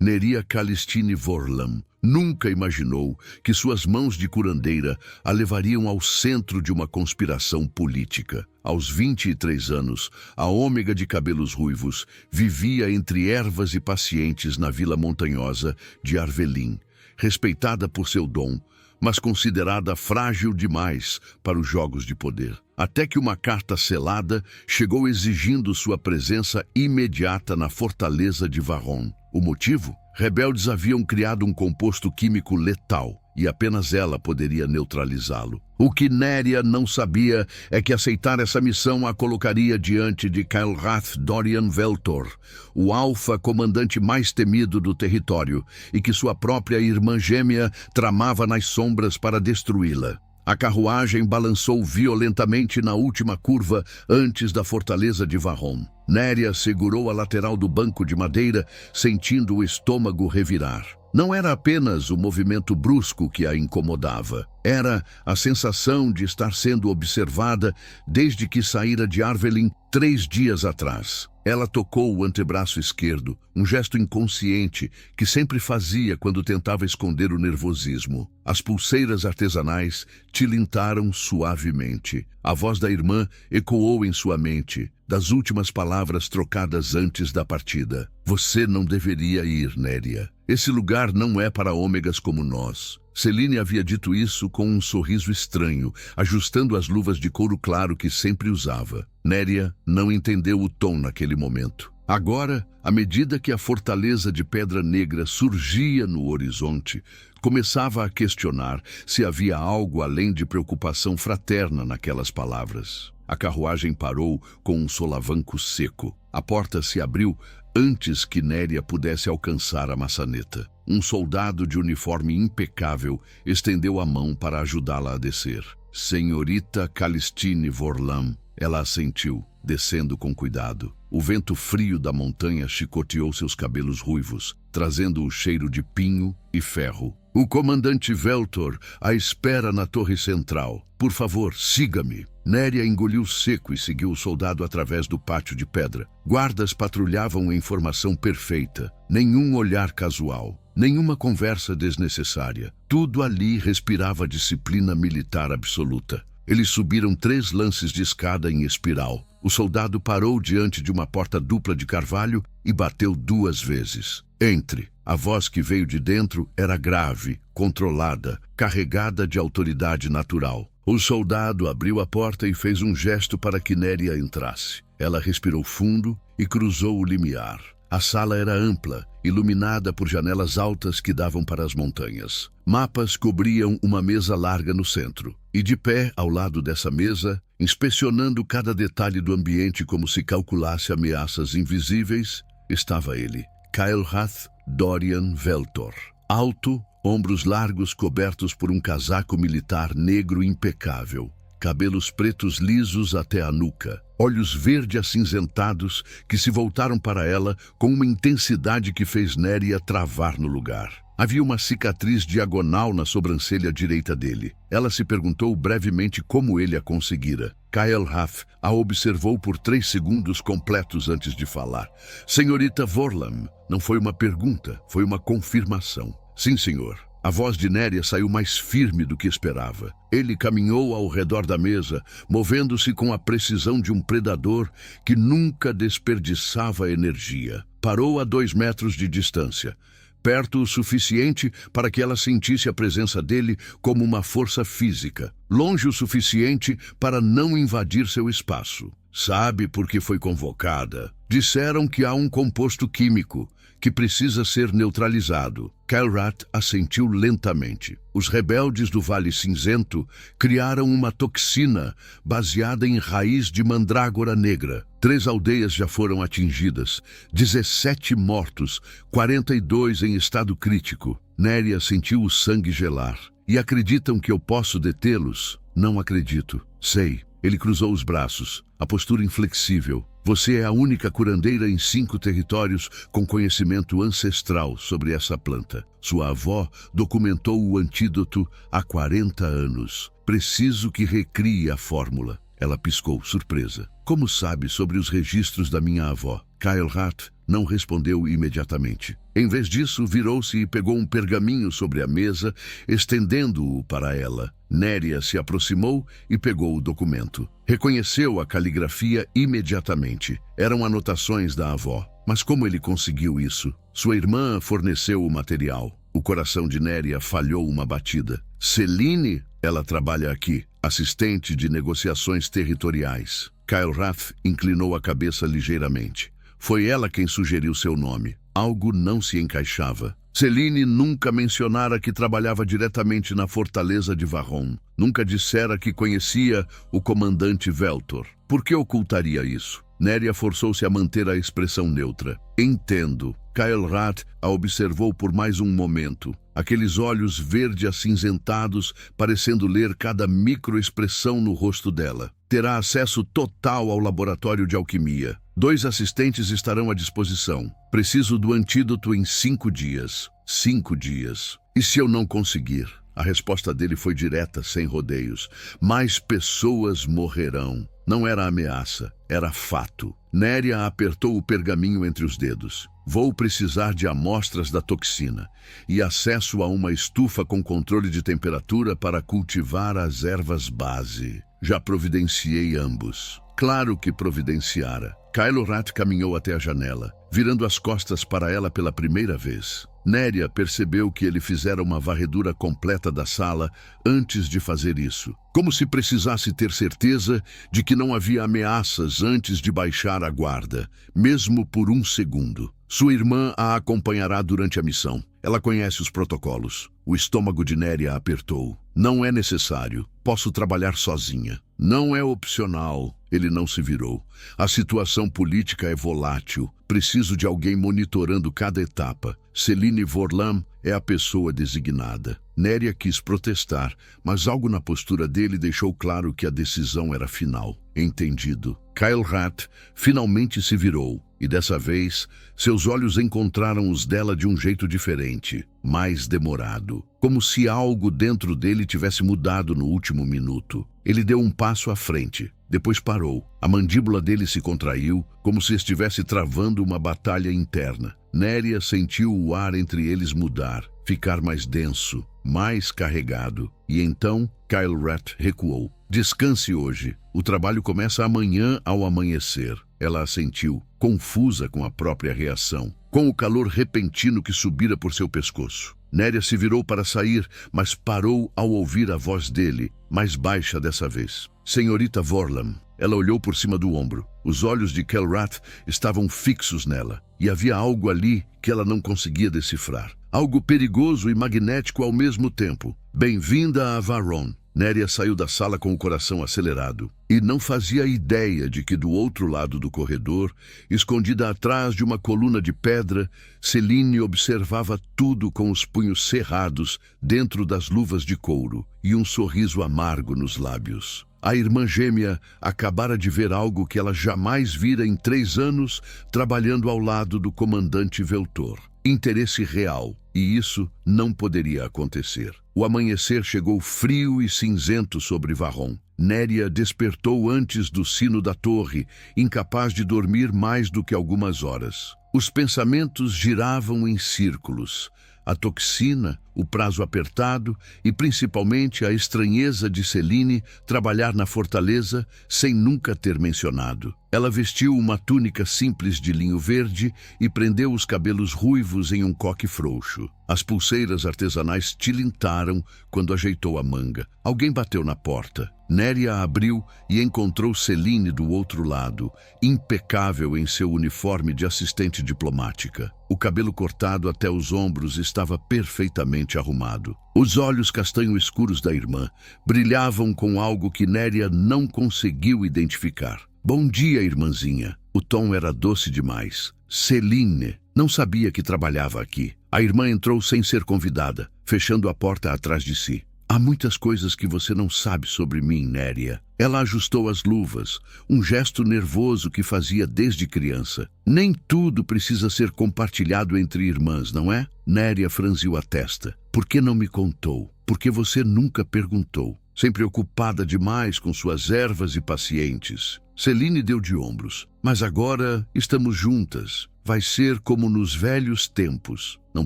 Neria Calistine Vorlam nunca imaginou que suas mãos de curandeira a levariam ao centro de uma conspiração política. Aos 23 anos, a Ômega de cabelos ruivos vivia entre ervas e pacientes na vila montanhosa de Arvelin, respeitada por seu dom, mas considerada frágil demais para os jogos de poder. Até que uma carta selada chegou exigindo sua presença imediata na fortaleza de Varron. O motivo? Rebeldes haviam criado um composto químico letal e apenas ela poderia neutralizá-lo. O que Neria não sabia é que aceitar essa missão a colocaria diante de Kael'thas Dorian Veltor, o alfa comandante mais temido do território, e que sua própria irmã gêmea tramava nas sombras para destruí-la. A carruagem balançou violentamente na última curva antes da fortaleza de Varron. Neria segurou a lateral do banco de madeira, sentindo o estômago revirar. Não era apenas o movimento brusco que a incomodava. Era a sensação de estar sendo observada desde que saíra de Arvelin 3 dias atrás. Ela tocou o antebraço esquerdo, um gesto inconsciente que sempre fazia quando tentava esconder o nervosismo. As pulseiras artesanais tilintaram suavemente. A voz da irmã ecoou em sua mente, das últimas palavras trocadas antes da partida. Você não deveria ir, Neria. Esse lugar não é para ômegas como nós. Selene havia dito isso com um sorriso estranho, ajustando as luvas de couro claro que sempre usava. Neria não entendeu o tom naquele momento. Agora, à medida que a fortaleza de Pedra Negra surgia no horizonte, começava a questionar se havia algo além de preocupação fraterna naquelas palavras. A carruagem parou com um solavanco seco. A porta se abriu antes que Neria pudesse alcançar a maçaneta. Um soldado de uniforme impecável estendeu a mão para ajudá-la a descer. Senhorita Calistine Vorlam, ela assentiu, descendo com cuidado. O vento frio da montanha chicoteou seus cabelos ruivos, trazendo o cheiro de pinho e ferro. O comandante Veltor a espera na torre central. Por favor, siga-me. Neria engoliu seco e seguiu o soldado através do pátio de pedra. Guardas patrulhavam em formação perfeita. Nenhum olhar casual. Nenhuma conversa desnecessária. Tudo ali respirava disciplina militar absoluta. Eles subiram 3 lances de escada em espiral. O soldado parou diante de uma porta dupla de carvalho e bateu 2 vezes. Entre. A voz que veio de dentro era grave, controlada, carregada de autoridade natural. O soldado abriu a porta e fez um gesto para que Neria entrasse. Ela respirou fundo e cruzou o limiar. A sala era ampla, iluminada por janelas altas que davam para as montanhas. Mapas cobriam uma mesa larga no centro. E de pé, ao lado dessa mesa, inspecionando cada detalhe do ambiente como se calculasse ameaças invisíveis, estava ele, Kael'thas Dorian Veltor. Alto, ombros largos cobertos por um casaco militar negro impecável. Cabelos pretos lisos até a nuca, olhos verde acinzentados que se voltaram para ela com uma intensidade que fez Neria travar no lugar. Havia uma cicatriz diagonal na sobrancelha direita dele. Ela se perguntou brevemente como ele a conseguira. Kael'thas a observou por 3 segundos completos antes de falar. Senhorita Vorlam, não foi uma pergunta, foi uma confirmação. Sim, senhor. A voz de Neria saiu mais firme do que esperava. Ele caminhou ao redor da mesa, movendo-se com a precisão de um predador que nunca desperdiçava energia. Parou a 2 metros de distância, perto o suficiente para que ela sentisse a presença dele como uma força física, longe o suficiente para não invadir seu espaço. Sabe por que foi convocada? Disseram que há um composto químico que precisa ser neutralizado. Kael'thas assentiu lentamente. Os rebeldes do Vale Cinzento criaram uma toxina baseada em raiz de mandrágora negra. 3 aldeias já foram atingidas, 17 mortos, 42 em estado crítico. Neria sentiu o sangue gelar. E acreditam que eu posso detê-los? Não acredito. Sei. Ele cruzou os braços, a postura inflexível. Você é a única curandeira em 5 territórios com conhecimento ancestral sobre essa planta. Sua avó documentou o antídoto há 40 anos. Preciso que recrie a fórmula. Ela piscou, surpresa. Como sabe sobre os registros da minha avó? Kael'thas não respondeu imediatamente. Em vez disso, virou-se e pegou um pergaminho sobre a mesa, estendendo-o para ela. Néria se aproximou e pegou o documento. Reconheceu a caligrafia imediatamente. Eram anotações da avó. Mas como ele conseguiu isso? Sua irmã forneceu o material. O coração de Néria falhou uma batida. Celine? Ela trabalha aqui, assistente de negociações territoriais. Kyle Rath inclinou a cabeça ligeiramente. Foi ela quem sugeriu seu nome. Algo não se encaixava. Celine nunca mencionara que trabalhava diretamente na fortaleza de Varron. Nunca dissera que conhecia o comandante Veltor. Por que ocultaria isso? Néria forçou-se a manter a expressão neutra. Entendo. Kyle Rath a observou por mais um momento. Aqueles olhos verde-acinzentados, parecendo ler cada microexpressão no rosto dela. Terá acesso total ao laboratório de alquimia. 2 assistentes estarão à disposição. Preciso do antídoto em 5 dias. 5 dias. E se eu não conseguir? A resposta dele foi direta, sem rodeios. Mais pessoas morrerão. Não era ameaça, era fato. Néria apertou o pergaminho entre os dedos. Vou precisar de amostras da toxina e acesso a uma estufa com controle de temperatura para cultivar as ervas base. Já providenciei ambos. Claro que providenciara. Kyle Rath caminhou até a janela, virando as costas para ela pela primeira vez. Néria percebeu que ele fizera uma varredura completa da sala antes de fazer isso, como se precisasse ter certeza de que não havia ameaças antes de baixar a guarda, mesmo por um segundo. Sua irmã a acompanhará durante a missão. Ela conhece os protocolos. O estômago de Néria apertou. Não é necessário. Posso trabalhar sozinha. Não é opcional. Ele não se virou. A situação política é volátil. Preciso de alguém monitorando cada etapa. Celine Vorlam é a pessoa designada. Néria quis protestar, mas algo na postura dele deixou claro que a decisão era final. Entendido. Kyle Rath finalmente se virou, e dessa vez, seus olhos encontraram os dela de um jeito diferente, mais demorado, como se algo dentro dele tivesse mudado no último minuto. Ele deu um passo à frente, depois parou. A mandíbula dele se contraiu, como se estivesse travando uma batalha interna. Néria sentiu o ar entre eles mudar, ficar mais denso, mais carregado. E então, Kyle Rath recuou. Descanse hoje. O trabalho começa amanhã ao amanhecer. Ela assentiu, confusa com a própria reação, com o calor repentino que subira por seu pescoço. Néria se virou para sair, mas parou ao ouvir a voz dele, mais baixa dessa vez. Senhorita Vorlam. Ela olhou por cima do ombro. Os olhos de Kyle Rath estavam fixos nela, e havia algo ali que ela não conseguia decifrar. Algo perigoso e magnético ao mesmo tempo. Bem-vinda a Varron. Néria saiu da sala com o coração acelerado e não fazia ideia de que do outro lado do corredor, escondida atrás de uma coluna de pedra, Celine observava tudo com os punhos cerrados dentro das luvas de couro e um sorriso amargo nos lábios. A irmã gêmea acabara de ver algo que ela jamais vira em 3 anos trabalhando ao lado do comandante Veltor. Interesse real, e isso não poderia acontecer. O amanhecer chegou frio e cinzento sobre Varron. Néria despertou antes do sino da torre, incapaz de dormir mais do que algumas horas. Os pensamentos giravam em círculos. A toxina, o prazo apertado e principalmente a estranheza de Celine trabalhar na fortaleza sem nunca ter mencionado. Ela vestiu uma túnica simples de linho verde e prendeu os cabelos ruivos em um coque frouxo. As pulseiras artesanais tilintaram quando ajeitou a manga. Alguém bateu na porta. Néria abriu e encontrou Celine do outro lado, impecável em seu uniforme de assistente diplomática. O cabelo cortado até os ombros estava perfeitamente arrumado. Os olhos castanho escuros da irmã brilhavam com algo que Néria não conseguiu identificar. Bom dia, irmãzinha. O tom era doce demais. Celine não sabia que trabalhava aqui. A irmã entrou sem ser convidada, fechando a porta atrás de si. Há muitas coisas que você não sabe sobre mim, Néria. Ela ajustou as luvas, um gesto nervoso que fazia desde criança. Nem tudo precisa ser compartilhado entre irmãs, não é? Néria franziu a testa. Por que não me contou? Porque você nunca perguntou. Sempre ocupada demais com suas ervas e pacientes. Celine deu de ombros. Mas agora estamos juntas. vai ser como nos velhos tempos. Não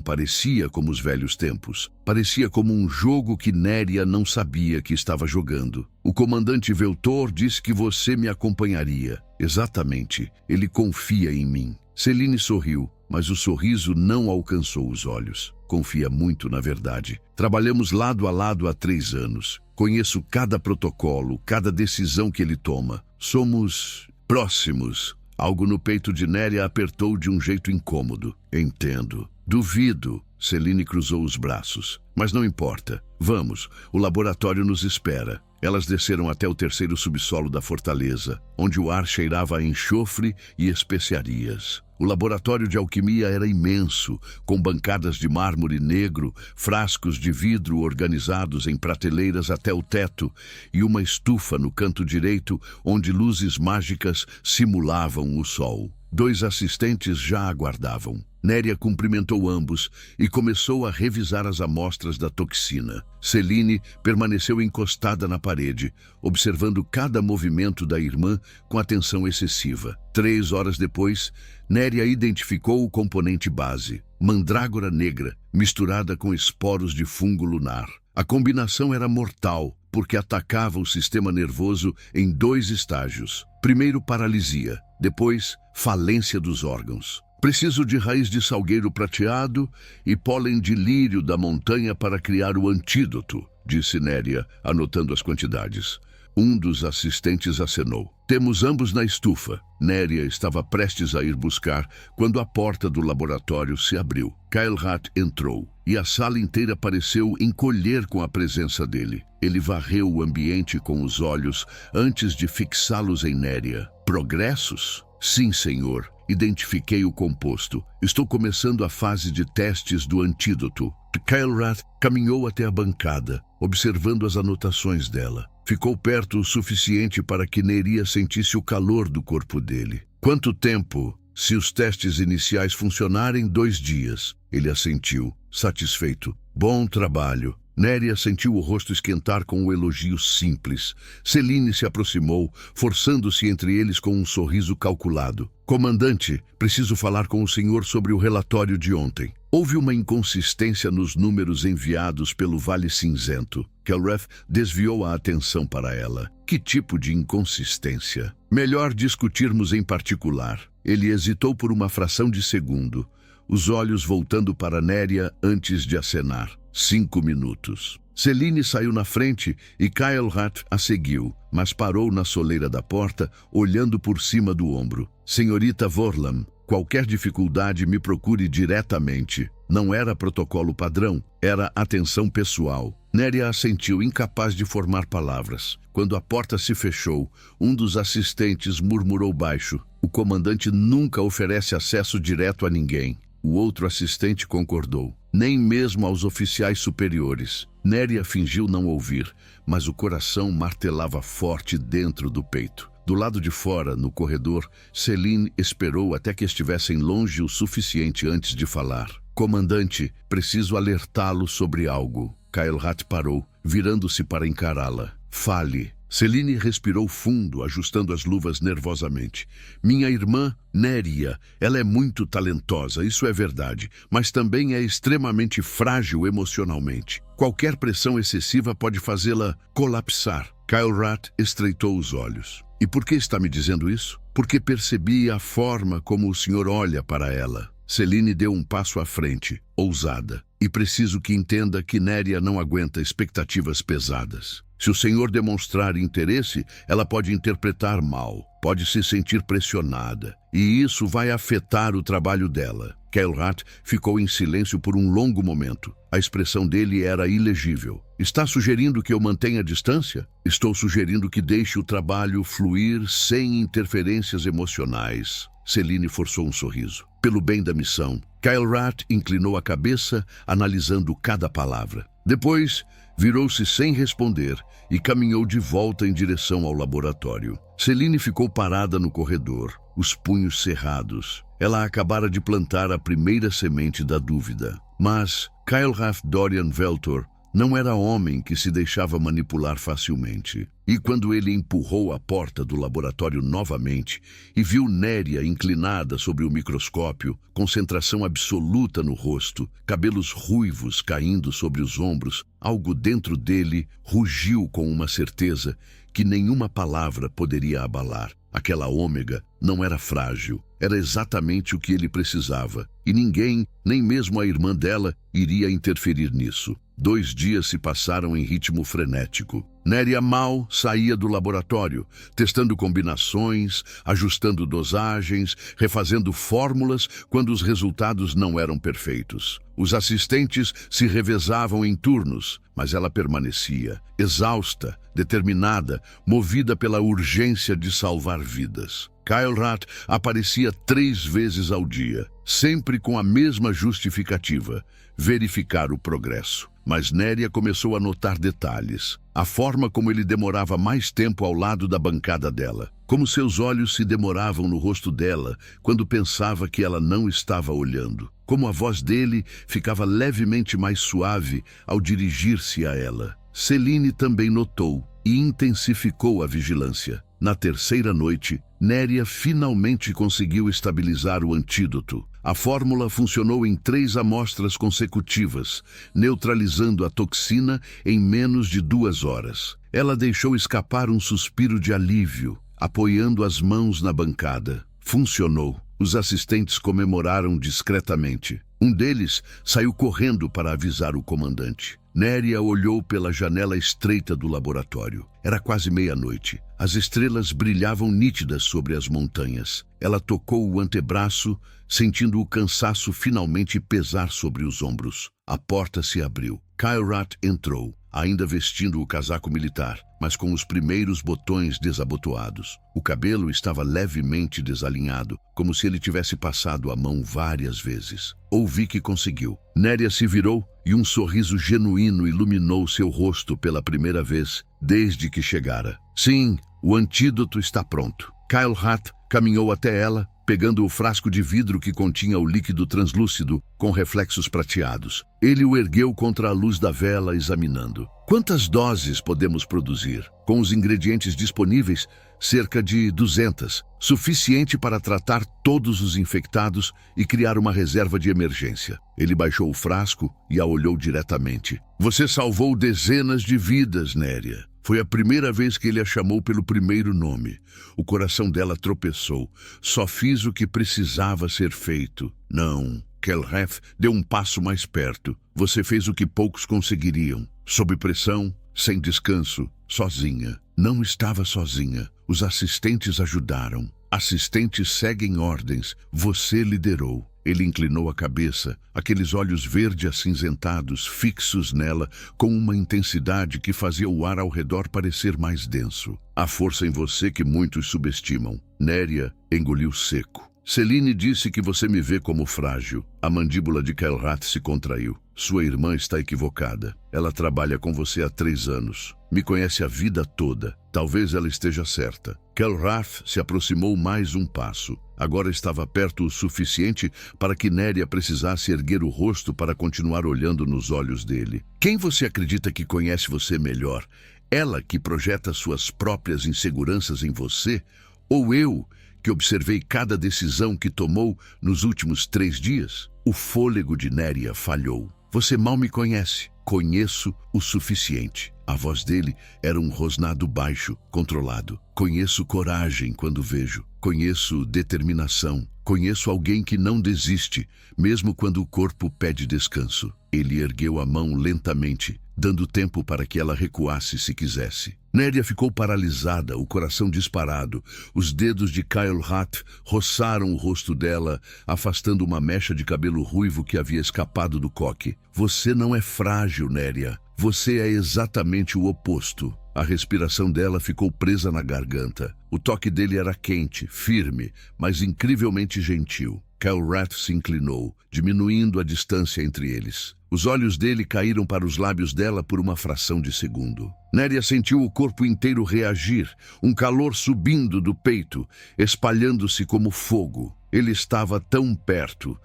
parecia como os velhos tempos. Parecia como um jogo que Néria não sabia que estava jogando. O comandante Veltor disse que você me acompanharia. Exatamente. Ele confia em mim. Céline sorriu, mas o sorriso não alcançou os olhos. Confia muito, na verdade. Trabalhamos lado a lado há 3 anos. Conheço cada protocolo, cada decisão que ele toma. Somos próximos. Algo no peito de Néria apertou de um jeito incômodo. Entendo. Duvido. Céline cruzou os braços. Mas não importa. Vamos, o laboratório nos espera. Elas desceram até o 3º subsolo da fortaleza, onde o ar cheirava a enxofre e especiarias. O laboratório de alquimia era imenso, com bancadas de mármore negro, frascos de vidro organizados em prateleiras até o teto e uma estufa no canto direito onde luzes mágicas simulavam o sol. 2 assistentes já aguardavam. Néria cumprimentou ambos e começou a revisar as amostras da toxina. Céline permaneceu encostada na parede, observando cada movimento da irmã com atenção excessiva. 3 horas depois, Néria identificou o componente base, mandrágora negra, misturada com esporos de fungo lunar. A combinação era mortal, porque atacava o sistema nervoso em 2 estágios. Primeiro, paralisia, depois, falência dos órgãos. Preciso de raiz de salgueiro prateado e pólen de lírio da montanha para criar o antídoto, disse Néria, anotando as quantidades. Um dos assistentes acenou. Temos ambos na estufa. Néria estava prestes a ir buscar quando a porta do laboratório se abriu. Kael'thas entrou e a sala inteira pareceu encolher com a presença dele. Ele varreu o ambiente com os olhos antes de fixá-los em Néria. Progressos? Sim, senhor. Identifiquei o composto. Estou começando a fase de testes do antídoto. Kael'thas caminhou até a bancada, observando as anotações dela. Ficou perto o suficiente para que Néria sentisse o calor do corpo dele. Quanto tempo? Se os testes iniciais funcionarem, 2 dias. Ele assentiu, satisfeito. Bom trabalho. Néria sentiu o rosto esquentar com um elogio simples. Céline se aproximou, forçando-se entre eles com um sorriso calculado. Comandante, preciso falar com o senhor sobre o relatório de ontem. Houve uma inconsistência nos números enviados pelo Vale Cinzento. Kael'thas desviou a atenção para ela. Que tipo de inconsistência? Melhor discutirmos em particular. Ele hesitou por uma fração de segundo, os olhos voltando para Néria antes de acenar. 5 minutos. Céline saiu na frente e Kael'thas a seguiu, mas parou na soleira da porta, olhando por cima do ombro. Senhorita Vorlam, qualquer dificuldade me procure diretamente. Não era protocolo padrão, era atenção pessoal. Néria assentiu, incapaz de formar palavras. Quando a porta se fechou, um dos assistentes murmurou baixo. O comandante nunca oferece acesso direto a ninguém. O outro assistente concordou. Nem mesmo aos oficiais superiores. Néria fingiu não ouvir, mas o coração martelava forte dentro do peito. Do lado de fora, no corredor, Céline esperou até que estivessem longe o suficiente antes de falar. Comandante, preciso alertá-lo sobre algo. Kael'thas parou, virando-se para encará-la. Fale. Céline respirou fundo, ajustando as luvas nervosamente. Minha irmã, Néria, ela é muito talentosa, isso é verdade, mas também é extremamente frágil emocionalmente. Qualquer pressão excessiva pode fazê-la colapsar. Kael'thas estreitou os olhos. E por que está me dizendo isso? Porque percebi a forma como o senhor olha para ela. Céline deu um passo à frente, ousada. E preciso que entenda que Néria não aguenta expectativas pesadas. Se o senhor demonstrar interesse, ela pode interpretar mal, pode se sentir pressionada, e isso vai afetar o trabalho dela. Kael'thas ficou em silêncio por um longo momento. A expressão dele era ilegível. Está sugerindo que eu mantenha a distância? Estou sugerindo que deixe o trabalho fluir sem interferências emocionais. Céline forçou um sorriso. Pelo bem da missão. Kael'thas inclinou a cabeça, analisando cada palavra. Depois, virou-se sem responder e caminhou de volta em direção ao laboratório. Céline ficou parada no corredor, os punhos cerrados. Ela acabara de plantar a primeira semente da dúvida. Mas Kael'thas Dorian Veltor não era homem que se deixava manipular facilmente. E quando ele empurrou a porta do laboratório novamente e viu Néria inclinada sobre o microscópio, concentração absoluta no rosto, cabelos ruivos caindo sobre os ombros, algo dentro dele rugiu com uma certeza que nenhuma palavra poderia abalar. Aquela ômega não era frágil, era exatamente o que ele precisava, e ninguém, nem mesmo a irmã dela, iria interferir nisso. 2 dias se passaram em ritmo frenético. Néria mal saía do laboratório, testando combinações, ajustando dosagens, refazendo fórmulas quando os resultados não eram perfeitos. Os assistentes se revezavam em turnos, mas ela permanecia, exausta, determinada, movida pela urgência de salvar vidas. Kyle Rath aparecia 3 vezes ao dia, sempre com a mesma justificativa: verificar o progresso. Mas Néria começou a notar detalhes. A forma como ele demorava mais tempo ao lado da bancada dela. Como seus olhos se demoravam no rosto dela quando pensava que ela não estava olhando. Como a voz dele ficava levemente mais suave ao dirigir-se a ela. Celine também notou e intensificou a vigilância. Na 3ª noite, Néria finalmente conseguiu estabilizar o antídoto. A fórmula funcionou em 3 amostras consecutivas, neutralizando a toxina em menos de 2 horas. Ela deixou escapar um suspiro de alívio, apoiando as mãos na bancada. Funcionou. Os assistentes comemoraram discretamente. Um deles saiu correndo para avisar o comandante. Néria olhou pela janela estreita do laboratório. Era quase meia-noite. As estrelas brilhavam nítidas sobre as montanhas. Ela tocou o antebraço, sentindo o cansaço finalmente pesar sobre os ombros. A porta se abriu. Kyle Rath entrou, ainda vestindo o casaco militar, mas com os primeiros botões desabotoados. O cabelo estava levemente desalinhado, como se ele tivesse passado a mão várias vezes. Ouvi que conseguiu. Néria se virou e um sorriso genuíno iluminou seu rosto pela primeira vez desde que chegara. Sim, o antídoto está pronto. Kyle Rath caminhou até ela, pegando o frasco de vidro que continha o líquido translúcido com reflexos prateados. Ele o ergueu contra a luz da vela, examinando. Quantas doses podemos produzir? Com os ingredientes disponíveis, cerca de 200, suficiente para tratar todos os infectados e criar uma reserva de emergência. Ele baixou o frasco e a olhou diretamente. Você salvou dezenas de vidas, Néria. Foi a primeira vez que ele a chamou pelo primeiro nome. O coração dela tropeçou. Só fiz o que precisava ser feito. Não. Kelrath deu um passo mais perto. Você fez o que poucos conseguiriam. Sob pressão, sem descanso, sozinha. Não estava sozinha. Os assistentes ajudaram. Assistentes seguem ordens. Você liderou. Ele inclinou a cabeça, aqueles olhos verde-acinzentados fixos nela com uma intensidade que fazia o ar ao redor parecer mais denso. Há força em você que muitos subestimam. Néria engoliu seco. Celine disse que você me vê como frágil. A mandíbula de Kyle Rath se contraiu. Sua irmã está equivocada. Ela trabalha com você há 3 anos. Me conhece a vida toda. Talvez ela esteja certa. Kyle Rath se aproximou mais um passo. Agora estava perto o suficiente para que Néria precisasse erguer o rosto para continuar olhando nos olhos dele. Quem você acredita que conhece você melhor? Ela que projeta suas próprias inseguranças em você? Ou eu, que observei cada decisão que tomou nos últimos 3 dias? O fôlego de Néria falhou. Você mal me conhece. Conheço o suficiente. A voz dele era um rosnado baixo, controlado. Conheço coragem quando vejo. Conheço determinação. Conheço alguém que não desiste, mesmo quando o corpo pede descanso. Ele ergueu a mão lentamente, dando tempo para que ela recuasse se quisesse. Néria ficou paralisada, o coração disparado. Os dedos de Kyle Rath roçaram o rosto dela, afastando uma mecha de cabelo ruivo que havia escapado do coque. Você não é frágil, Néria. Você é exatamente o oposto. A respiração dela ficou presa na garganta. O toque dele era quente, firme, mas incrivelmente gentil. Kyle Rath se inclinou, diminuindo a distância entre eles. Os olhos dele caíram para os lábios dela por uma fração de segundo. Néria sentiu o corpo inteiro reagir, um calor subindo do peito, espalhando-se como fogo. Ele estava tão perto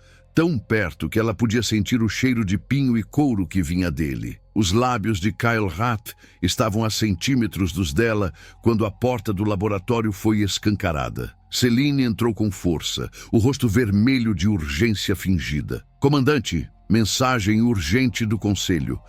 que ela podia sentir o cheiro de pinho e couro que vinha dele. Os lábios de Kyle Rat estavam a centímetros dos dela quando a porta do laboratório foi escancarada. Celine entrou com força, o rosto vermelho de urgência fingida. Comandante, mensagem urgente do Conselho.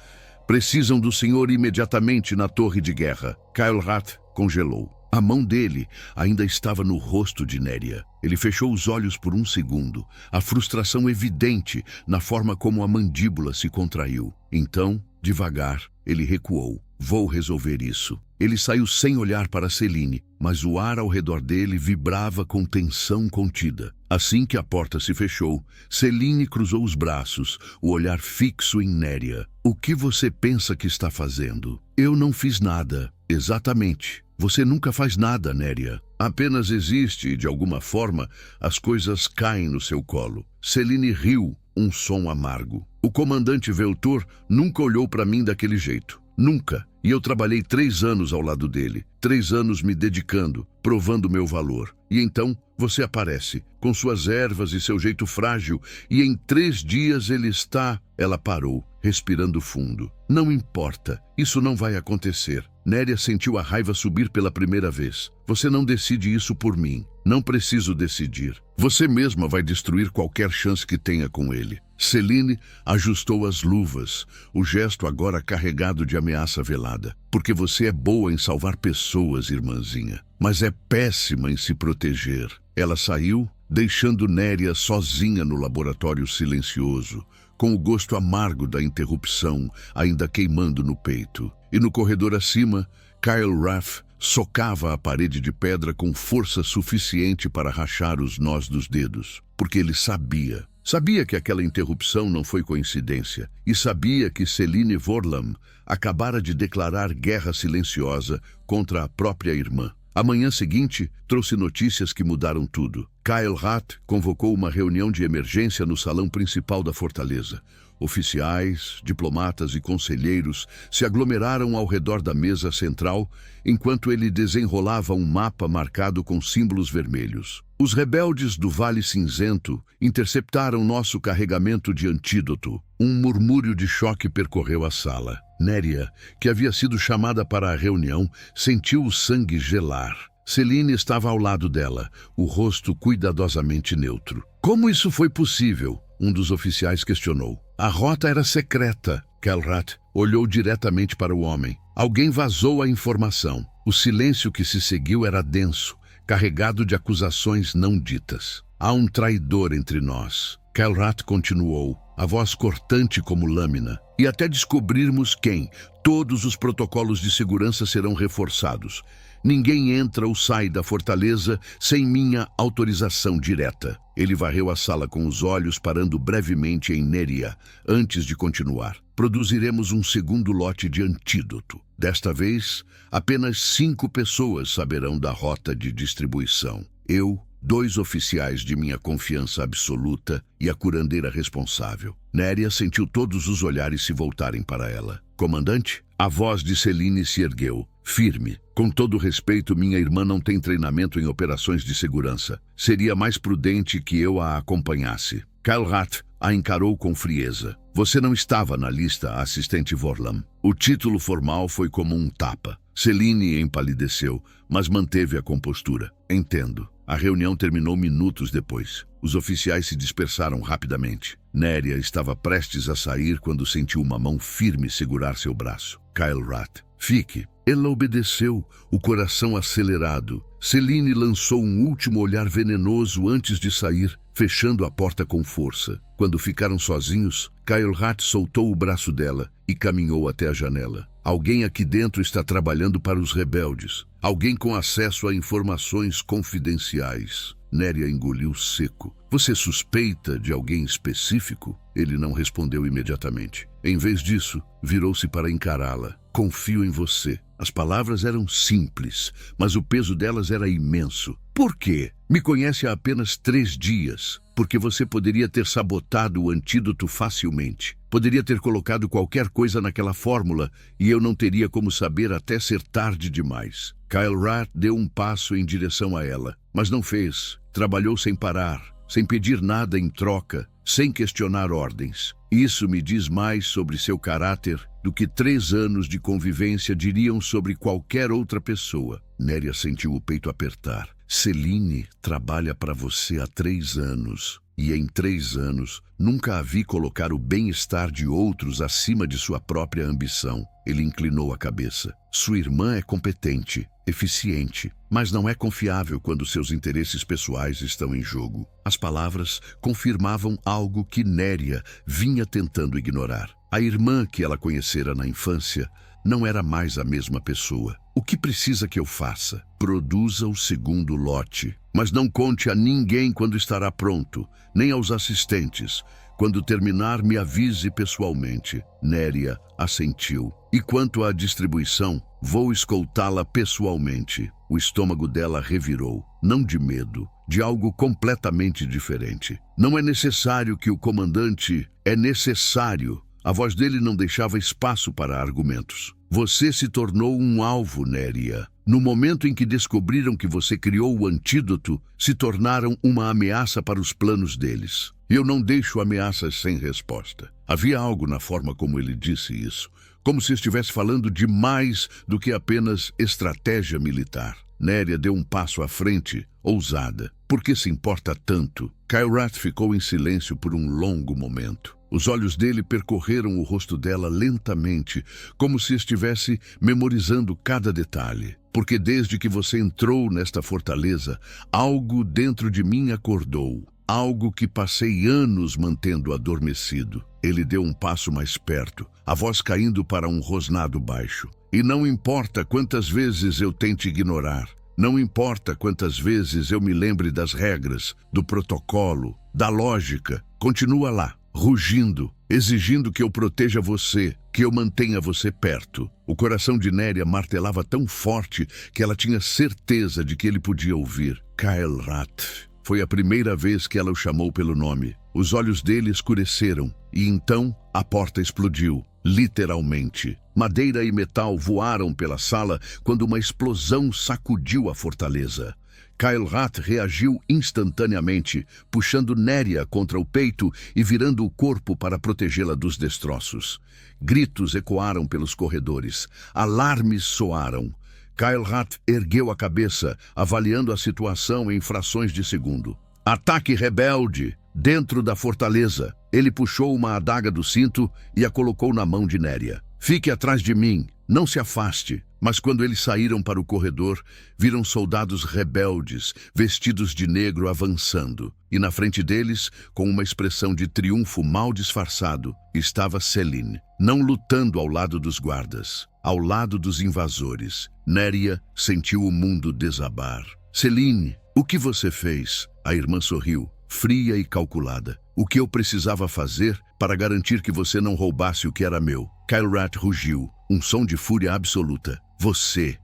Precisam do senhor imediatamente na torre de guerra. Kyle Rat congelou. A mão dele ainda estava no rosto de Néria. Ele fechou os olhos por um segundo, a frustração evidente na forma como a mandíbula se contraiu. Então, devagar, ele recuou. Vou resolver isso. Ele saiu sem olhar para Celine, mas o ar ao redor dele vibrava com tensão contida. Assim que a porta se fechou, Celine cruzou os braços, o olhar fixo em Néria. O que você pensa que está fazendo? Eu não fiz nada. Exatamente. Você nunca faz nada, Néria. Apenas existe e, de alguma forma, as coisas caem no seu colo. Celine riu, um som amargo. O comandante Veltor nunca olhou para mim daquele jeito. Nunca. E eu trabalhei 3 anos ao lado dele. 3 anos me dedicando, provando meu valor. E então você aparece, com suas ervas e seu jeito frágil, e em 3 dias ele está... Ela parou, respirando fundo. Não importa, isso não vai acontecer. Néria sentiu a raiva subir pela primeira vez. Você não decide isso por mim. Não preciso decidir. Você mesma vai destruir qualquer chance que tenha com ele. Celine ajustou as luvas, o gesto agora carregado de ameaça velada. Porque você é boa em salvar pessoas, irmãzinha, mas é péssima em se proteger. Ela saiu, deixando Néria sozinha no laboratório silencioso, com o gosto amargo da interrupção ainda queimando no peito. E no corredor acima, Kyle Rat socava a parede de pedra com força suficiente para rachar os nós dos dedos, porque ele sabia. Sabia que aquela interrupção não foi coincidência, e sabia que Celine Vorlam acabara de declarar guerra silenciosa contra a própria irmã. A manhã seguinte trouxe notícias que mudaram tudo. Kyle Rat convocou uma reunião de emergência no salão principal da fortaleza. Oficiais, diplomatas e conselheiros se aglomeraram ao redor da mesa central enquanto ele desenrolava um mapa marcado com símbolos vermelhos. Os rebeldes do Vale Cinzento interceptaram nosso carregamento de antídoto. Um murmúrio de choque percorreu a sala. Néria, que havia sido chamada para a reunião, sentiu o sangue gelar. Celine estava ao lado dela, o rosto cuidadosamente neutro. Como isso foi possível? Um dos oficiais questionou. A rota era secreta. Kyle Rat olhou diretamente para o homem. Alguém vazou a informação. O silêncio que se seguiu era denso, carregado de acusações não ditas. Há um traidor entre nós. Kyle Rat continuou, a voz cortante como lâmina. E até descobrirmos quem, todos os protocolos de segurança serão reforçados. Ninguém entra ou sai da fortaleza sem minha autorização direta. Ele varreu a sala com os olhos, parando brevemente em Néria, antes de continuar. Produziremos um segundo lote de antídoto. Desta vez, apenas 5 pessoas saberão da rota de distribuição. Eu, 2 oficiais de minha confiança absoluta e a curandeira responsável. Néria sentiu todos os olhares se voltarem para ela. Comandante? A voz de Celine se ergueu, firme. Com todo respeito, minha irmã não tem treinamento em operações de segurança. Seria mais prudente que eu a acompanhasse. Kyle Rat a encarou com frieza. Você não estava na lista, assistente Vorlam. O título formal foi como um tapa. Celine empalideceu, mas manteve a compostura. Entendo. A reunião terminou minutos depois. Os oficiais se dispersaram rapidamente. Néria estava prestes a sair quando sentiu uma mão firme segurar seu braço. Kyle Rat. Fique. Ela obedeceu, o coração acelerado. Celine lançou um último olhar venenoso antes de sair, fechando a porta com força. Quando ficaram sozinhos, Kyle Rat soltou o braço dela e caminhou até a janela. Alguém aqui dentro está trabalhando para os rebeldes. Alguém com acesso a informações confidenciais. Néria engoliu seco. Você suspeita de alguém específico? Ele não respondeu imediatamente. Em vez disso, virou-se para encará-la. Confio em você. As palavras eram simples, mas o peso delas era imenso. Por quê? Me conhece há apenas 3 dias. Porque você poderia ter sabotado o antídoto facilmente. Poderia ter colocado qualquer coisa naquela fórmula e eu não teria como saber até ser tarde demais. Kyle Rat deu um passo em direção a ela, mas não fez. Trabalhou sem parar, sem pedir nada em troca, sem questionar ordens. Isso me diz mais sobre seu caráter do que 3 anos de convivência diriam sobre qualquer outra pessoa. Néria sentiu o peito apertar. Celine trabalha para você há 3 anos. E em 3 anos, nunca a vi colocar o bem-estar de outros acima de sua própria ambição. Ele inclinou a cabeça. Sua irmã é competente, eficiente, mas não é confiável quando seus interesses pessoais estão em jogo. As palavras confirmavam algo que Néria vinha tentando ignorar. A irmã que ela conhecera na infância não era mais a mesma pessoa. O que precisa que eu faça? Produza o segundo lote. Mas não conte a ninguém quando estará pronto, nem aos assistentes. Quando terminar, me avise pessoalmente. Néria assentiu. E quanto à distribuição, vou escoltá-la pessoalmente. O estômago dela revirou, não de medo, de algo completamente diferente. Não é necessário que o comandante... É necessário. A voz dele não deixava espaço para argumentos. Você se tornou um alvo, Néria. No momento em que descobriram que você criou o antídoto, se tornaram uma ameaça para os planos deles. Eu não deixo ameaças sem resposta. Havia algo na forma como ele disse isso, como se estivesse falando de mais do que apenas estratégia militar. Néria deu um passo à frente, ousada. Por que se importa tanto? Kyle Rath ficou em silêncio por um longo momento. Os olhos dele percorreram o rosto dela lentamente, como se estivesse memorizando cada detalhe. Porque desde que você entrou nesta fortaleza, algo dentro de mim acordou. Algo que passei anos mantendo adormecido. Ele deu um passo mais perto, a voz caindo para um rosnado baixo. E não importa quantas vezes eu tente ignorar, não importa quantas vezes eu me lembre das regras, do protocolo, da lógica, continua lá, rugindo, exigindo que eu proteja você, que eu mantenha você perto. O coração de Néria martelava tão forte que ela tinha certeza de que ele podia ouvir. Kyle Rath. Foi a primeira vez que ela o chamou pelo nome. Os olhos dele escureceram e então a porta explodiu, literalmente. Madeira e metal voaram pela sala quando uma explosão sacudiu a fortaleza. Kyle Rath reagiu instantaneamente, puxando Néria contra o peito e virando o corpo para protegê-la dos destroços. Gritos ecoaram pelos corredores. Alarmes soaram. Kyle Rath ergueu a cabeça, avaliando a situação em frações de segundo. Ataque rebelde! Dentro da fortaleza. Ele puxou uma adaga do cinto e a colocou na mão de Néria. Fique atrás de mim, não se afaste. Mas quando eles saíram para o corredor, viram soldados rebeldes, vestidos de negro avançando. E na frente deles, com uma expressão de triunfo mal disfarçado, estava Celine, não lutando ao lado dos guardas, ao lado dos invasores. Néria sentiu o mundo desabar. Celine, o que você fez? A irmã sorriu, fria e calculada. O que eu precisava fazer para garantir que você não roubasse o que era meu? Kyle Rath rugiu, um som de fúria absoluta. Você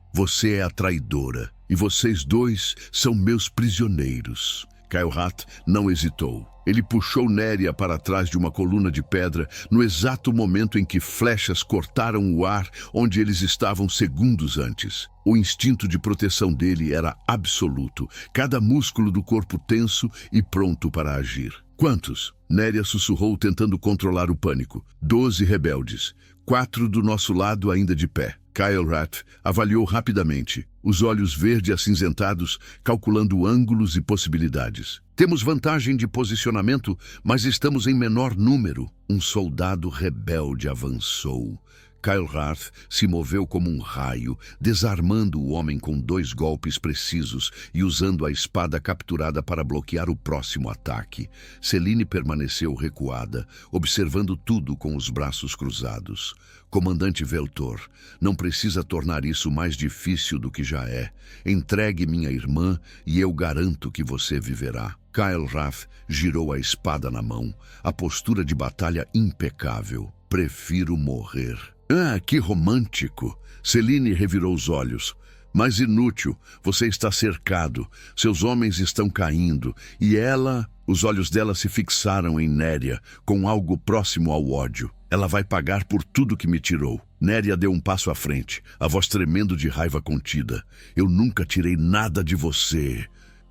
é a traidora, e vocês dois são meus prisioneiros. Kyle Rath não hesitou. Ele puxou Néria para trás de uma coluna de pedra no exato momento em que flechas cortaram o ar onde eles estavam segundos antes. O instinto de proteção dele era absoluto, cada músculo do corpo tenso e pronto para agir. Quantos? Néria sussurrou, tentando controlar o pânico. 12 rebeldes. 4 do nosso lado ainda de pé. Kyle Rath avaliou rapidamente, os olhos verde acinzentados, calculando ângulos e possibilidades. Temos vantagem de posicionamento, mas estamos em menor número. Um soldado rebelde avançou. Kyle Rath se moveu como um raio, desarmando o homem com 2 golpes precisos e usando a espada capturada para bloquear o próximo ataque. Celine permaneceu recuada, observando tudo com os braços cruzados. Comandante Veltor, não precisa tornar isso mais difícil do que já é. Entregue minha irmã e eu garanto que você viverá. Kyle Rath girou a espada na mão, a postura de batalha impecável. Prefiro morrer. Ah, que romântico! Celine revirou os olhos. Mas inútil, você está cercado, seus homens estão caindo, e ela... Os olhos dela se fixaram em Néria, com algo próximo ao ódio. Ela vai pagar por tudo que me tirou. Néria deu um passo à frente, a voz tremendo de raiva contida. Eu nunca tirei nada de você.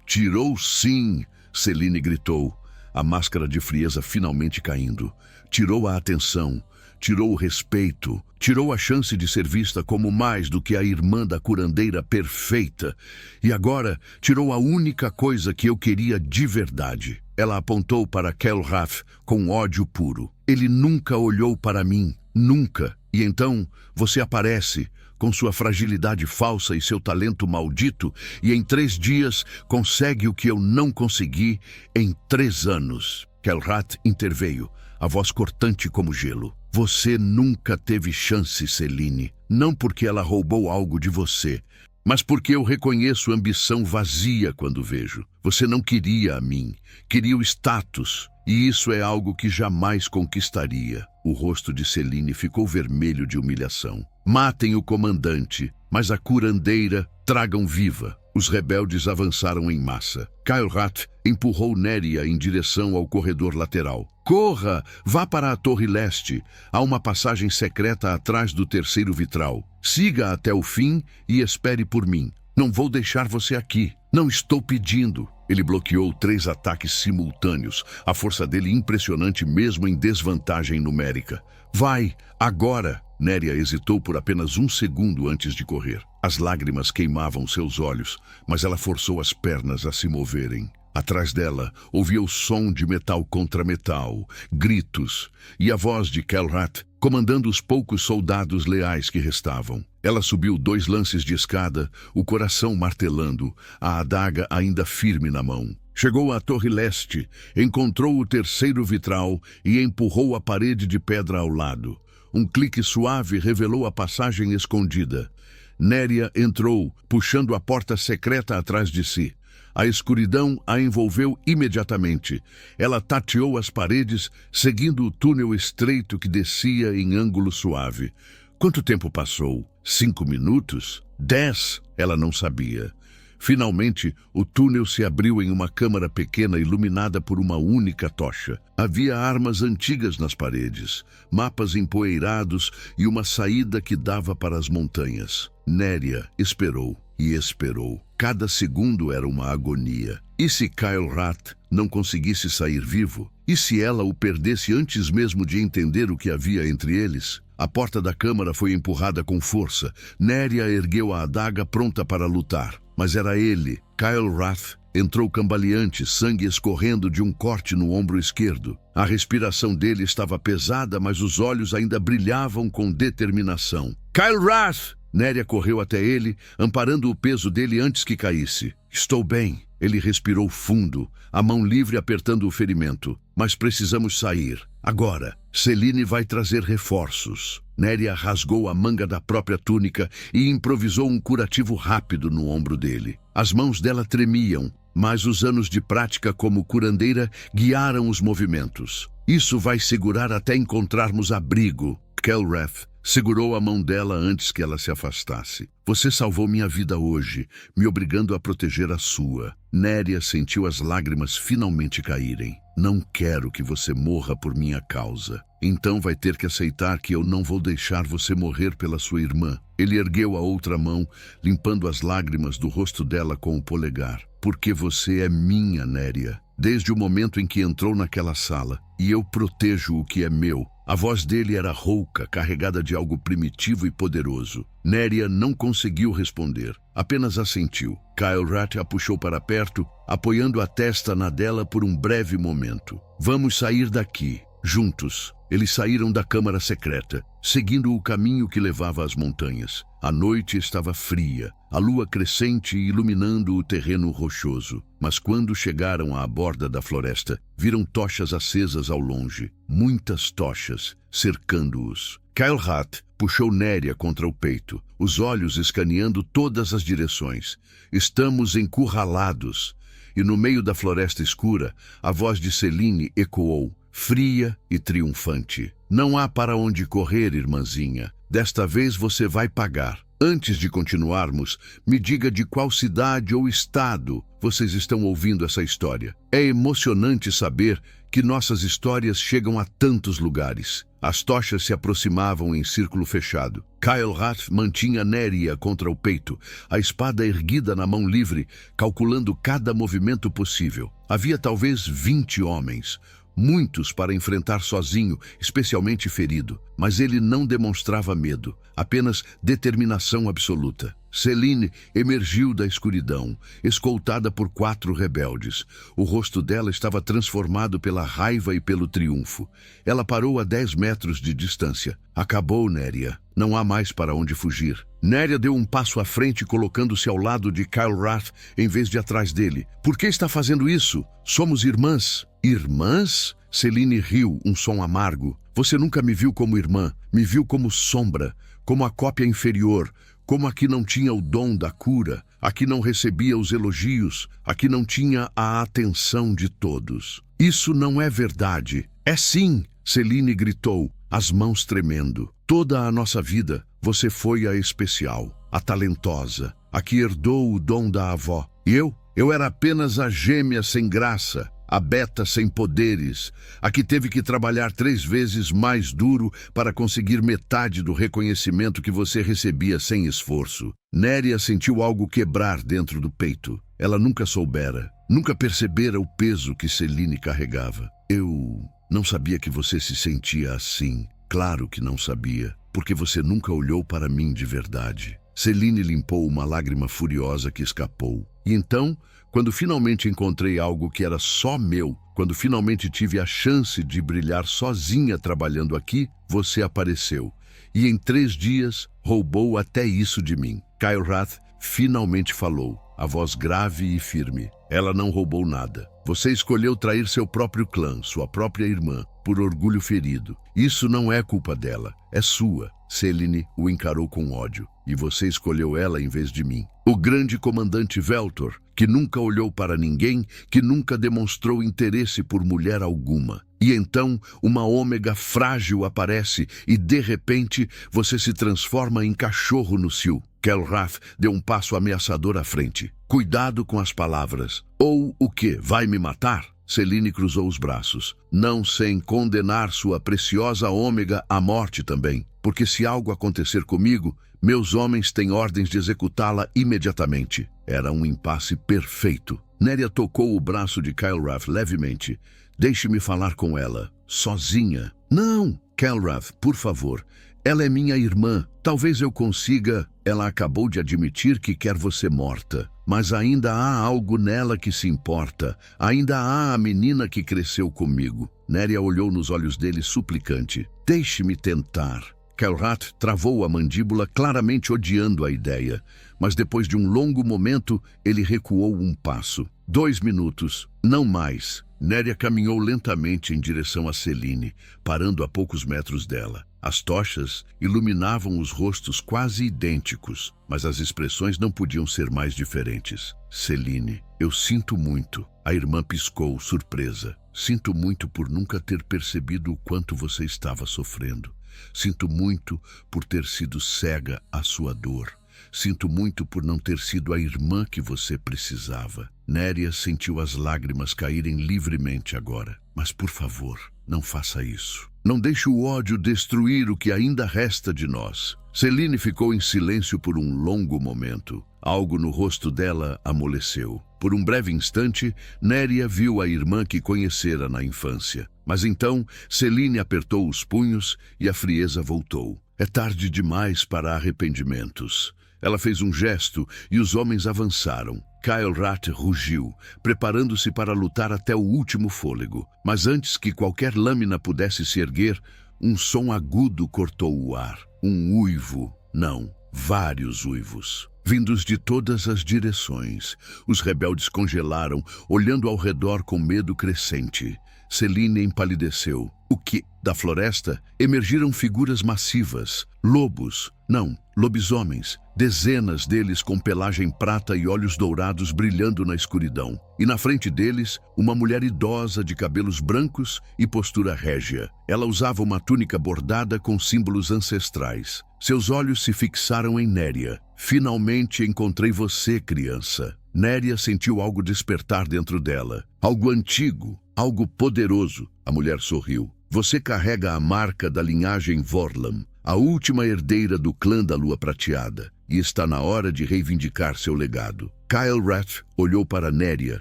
Tirou sim, Celine gritou. a máscara de frieza finalmente caindo. Tirou a atenção, tirou o respeito, tirou a chance de ser vista como mais do que a irmã da curandeira perfeita. E agora tirou a única coisa que eu queria de verdade. Ela apontou para Kelrath com ódio puro. Ele nunca olhou para mim, nunca. E então você aparece com sua fragilidade falsa e seu talento maldito, e em 3 dias consegue o que eu não consegui em 3 anos. Kelrath interveio, a voz cortante como gelo. Você nunca teve chance, Selene. Não porque ela roubou algo de você, mas porque eu reconheço ambição vazia quando vejo. Você não queria a mim, queria o status, e isso é algo que jamais conquistaria. O rosto de Selene ficou vermelho de humilhação. Matem o comandante, mas a curandeira tragam viva. Os rebeldes avançaram em massa. Kelrath empurrou Néria em direção ao corredor lateral. Corra! Vá para a torre leste. Há uma passagem secreta atrás do terceiro vitral. Siga até o fim e espere por mim. Não vou deixar você aqui. Não estou pedindo. Ele bloqueou 3 ataques simultâneos. A força dele impressionante mesmo em desvantagem numérica. Vai, agora! Néria hesitou por apenas 1 segundo antes de correr. As lágrimas queimavam seus olhos, mas ela forçou as pernas a se moverem. Atrás dela, ouvia o som de metal contra metal, gritos, e a voz de Kelrath comandando os poucos soldados leais que restavam. Ela subiu 2 lances de escada, o coração martelando, a adaga ainda firme na mão. Chegou à torre leste, encontrou o terceiro vitral e empurrou a parede de pedra ao lado. Um clique suave revelou a passagem escondida. Néria entrou, puxando a porta secreta atrás de si. A escuridão a envolveu imediatamente. Ela tateou as paredes, seguindo o túnel estreito que descia em ângulo suave. Quanto tempo passou? 5 minutos? 10? Ela não sabia. Finalmente, o túnel se abriu em uma câmara pequena iluminada por uma única tocha. Havia armas antigas nas paredes, mapas empoeirados e uma saída que dava para as montanhas. Néria esperou e esperou. Cada segundo era uma agonia. E se Kelrath não conseguisse sair vivo? E se ela o perdesse antes mesmo de entender o que havia entre eles? A porta da câmara foi empurrada com força. Néria ergueu a adaga pronta para lutar. Mas era ele. Kelrath entrou cambaleante, sangue escorrendo de um corte no ombro esquerdo. A respiração dele estava pesada, mas os olhos ainda brilhavam com determinação. Kelrath! Néria correu até ele, amparando o peso dele antes que caísse. Estou bem. Ele respirou fundo, a mão livre apertando o ferimento. Mas precisamos sair. Agora. Selene vai trazer reforços. Néria rasgou a manga da própria túnica e improvisou um curativo rápido no ombro dele. As mãos dela tremiam, mas os anos de prática como curandeira guiaram os movimentos. Isso vai segurar até encontrarmos abrigo. Kelrath segurou a mão dela antes que ela se afastasse. Você salvou minha vida hoje, me obrigando a proteger a sua. Néria sentiu as lágrimas finalmente caírem. Não quero que você morra por minha causa. Então vai ter que aceitar que eu não vou deixar você morrer pela sua irmã. Ele ergueu a outra mão, limpando as lágrimas do rosto dela com o polegar. Porque você é minha, Néria. Desde o momento em que entrou naquela sala. E eu protejo o que é meu. A voz dele era rouca, carregada de algo primitivo e poderoso. Néria não conseguiu responder, apenas assentiu. Kelrath a puxou para perto, apoiando a testa na dela por um breve momento. Vamos sair daqui, juntos. Eles saíram da câmara secreta, seguindo o caminho que levava às montanhas. A noite estava fria, a lua crescente iluminando o terreno rochoso. Mas quando chegaram à borda da floresta, viram tochas acesas ao longe. Muitas tochas, cercando-os. Kelrath puxou Néria contra o peito, os olhos escaneando todas as direções. Estamos encurralados. E no meio da floresta escura, a voz de Selene ecoou, fria e triunfante. Não há para onde correr, irmãzinha. Desta vez você vai pagar. Antes de continuarmos, me diga de qual cidade ou estado vocês estão ouvindo essa história. É emocionante saber que nossas histórias chegam a tantos lugares. As tochas se aproximavam em círculo fechado. Kyle Rath mantinha Neria contra o peito, a espada erguida na mão livre, calculando cada movimento possível. Havia talvez 20 homens, muitos para enfrentar sozinho, especialmente ferido. Mas ele não demonstrava medo, apenas determinação absoluta. Celine emergiu da escuridão, escoltada por 4 rebeldes. O rosto dela estava transformado pela raiva e pelo triunfo. Ela parou a 10 metros de distância. Acabou, Neria. Não há mais para onde fugir. Neria deu um passo à frente, colocando-se ao lado de Kyle Rath em vez de atrás dele. Por que está fazendo isso? Somos irmãs. Irmãs? Celine riu, um som amargo. Você nunca me viu como irmã. Me viu como sombra, como a cópia inferior, como a que não tinha o dom da cura, a que não recebia os elogios, a que não tinha a atenção de todos. Isso não é verdade. É sim, Celine gritou, as mãos tremendo. Toda a nossa vida, você foi a especial, a talentosa, a que herdou o dom da avó. E eu era apenas a gêmea sem graça, a beta sem poderes, a que teve que trabalhar 3 vezes mais duro para conseguir metade do reconhecimento que você recebia sem esforço. Neria sentiu algo quebrar dentro do peito. Ela nunca soubera, nunca percebera o peso que Celine carregava. Eu não sabia que você se sentia assim. Claro que não sabia, porque você nunca olhou para mim de verdade. Celine limpou uma lágrima furiosa que escapou. E então, quando finalmente encontrei algo que era só meu, quando finalmente tive a chance de brilhar sozinha trabalhando aqui, você apareceu. E em 3 dias, roubou até isso de mim. Kyle Rath finalmente falou, a voz grave e firme. Ela não roubou nada. Você escolheu trair seu próprio clã, sua própria irmã, por orgulho ferido. Isso não é culpa dela, é sua. Celine o encarou com ódio, e você escolheu ela em vez de mim. O grande comandante Veltor, que nunca olhou para ninguém, que nunca demonstrou interesse por mulher alguma. E então, uma ômega frágil aparece e, de repente, você se transforma em cachorro no cio. Kyle Rath deu um passo ameaçador à frente. Cuidado com as palavras. Ou o quê? Vai me matar? Celine cruzou os braços. Não sem condenar sua preciosa ômega à morte também. Porque se algo acontecer comigo, meus homens têm ordens de executá-la imediatamente. Era um impasse perfeito. Neria tocou o braço de Kyle Rath levemente. Deixe-me falar com ela, sozinha. Não, Kyle Rath, por favor. Ela é minha irmã. Talvez eu consiga... Ela acabou de admitir que quer você morta. Mas ainda há algo nela que se importa. Ainda há a menina que cresceu comigo. Neria olhou nos olhos dele suplicante. Deixe-me tentar. Kyle Rath travou a mandíbula, claramente odiando a ideia. Mas depois de um longo momento, ele recuou um passo. 2 minutos, não mais. Neria caminhou lentamente em direção a Celine, parando a poucos metros dela. As tochas iluminavam os rostos quase idênticos, mas as expressões não podiam ser mais diferentes. Celine, eu sinto muito. A irmã piscou, surpresa. Sinto muito por nunca ter percebido o quanto você estava sofrendo. Sinto muito por ter sido cega à sua dor. Sinto muito por não ter sido a irmã que você precisava. Neria sentiu as lágrimas caírem livremente agora. Mas, por favor, não faça isso. Não deixe o ódio destruir o que ainda resta de nós. Celine ficou em silêncio por um longo momento. Algo no rosto dela amoleceu. Por um breve instante, Neria viu a irmã que conhecera na infância. Mas então, Celine apertou os punhos e a frieza voltou. É tarde demais para arrependimentos. Ela fez um gesto e os homens avançaram. Kyle Rath rugiu, preparando-se para lutar até o último fôlego. Mas antes que qualquer lâmina pudesse se erguer, um som agudo cortou o ar. Um uivo. Não, vários uivos. Vindos de todas as direções. Os rebeldes congelaram, olhando ao redor com medo crescente. Selene empalideceu. O que? Da floresta emergiram figuras massivas, lobos, não, lobisomens, dezenas deles com pelagem prata e olhos dourados brilhando na escuridão. E na frente deles, uma mulher idosa de cabelos brancos e postura régia. Ela usava uma túnica bordada com símbolos ancestrais. Seus olhos se fixaram em Néria. Finalmente encontrei você, criança. Néria sentiu algo despertar dentro dela. Algo antigo, algo poderoso. A mulher sorriu. Você carrega a marca da linhagem Vorlam, a última herdeira do clã da Lua Prateada, e está na hora de reivindicar seu legado. Kyle Rath olhou para Néria,